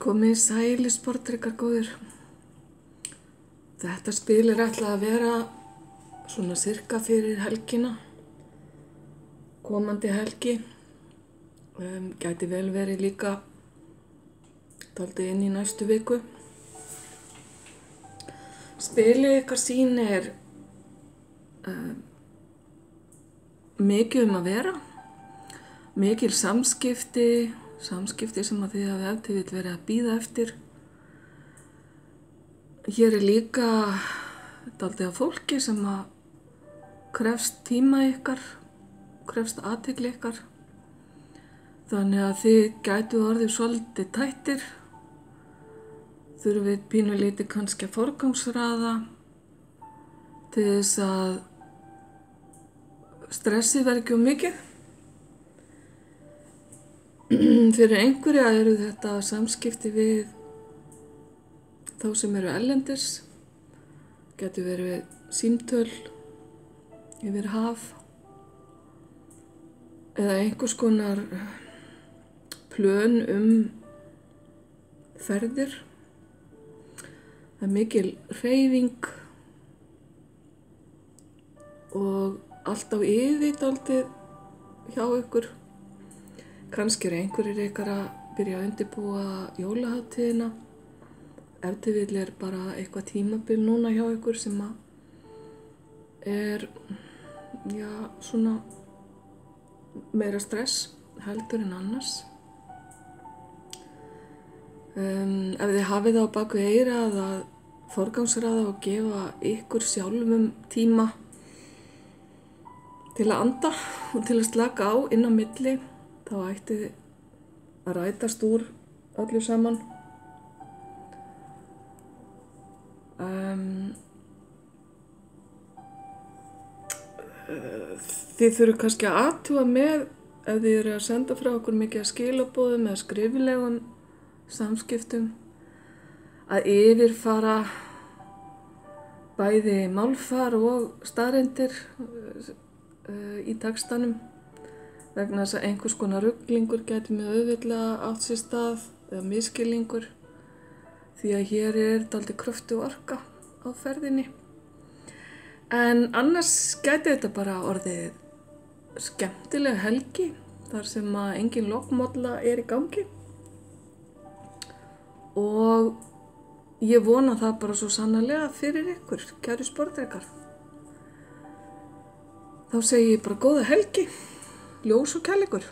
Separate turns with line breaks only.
Komið sæli sportdrykkar góðir. Þetta spil ætlað að vera svona sirka fyrir helgina, komandi helgi. Gæti vel verið líka dálítið inn í næstu viku. Spilið ykkar sýnir mikið að vera, mikil samskipti sem að þið hafið ef til vill verið að bíða eftir. Hér líka dálítið af fólki sem að krefst tíma ykkar, krefst athygli ykkar. Þannig að þið gætu orðið svolítið tættir, þurfið pínulítið kannski að forgangsraða til þess að stressið verði ekki of mikið. Fyrir einhverja eru þetta samskipti við þá sem eru erlendis, getur verið símtöl yfir haf eða einhvers konar plön ferðir. Það er mikil hreyfing og allt á yfir dálítið hjá ykkur. Kannski einhverjir ykkar að byrja að undirbúa jólahátíðina. Ef til vill bara eitthvað tímabil núna hjá ykkur sem að svona meira stress heldur en annars. Ef þið hafið það á baku eyrað að forgangsraða og gefa ykkur sjálfum tíma til að anda og til að slaka á inn á milli, þá ætti að rætast úr öllu saman. Þið þurfum kannski að athuga með ef þið eru að senda frá okkur mikið af skilaboðum eða skriflegum samskiptum að yfirfara bæði málfar og staðreyndir í textanum, vegna þess að einhvers konar ruglingur gæti með auðveldlega átt sér stað eða misskilningur, því að hér dálítið kröftug orka á ferðinni. En annars gæti þetta bara orðið skemmtileg helgi þar sem að engin lokmolla í gangi. Og ég vona það bara svo sannarlega fyrir ykkur, kæru sportdrykkar. Þá segi ég bara góða helgi, ljós og kærleikur.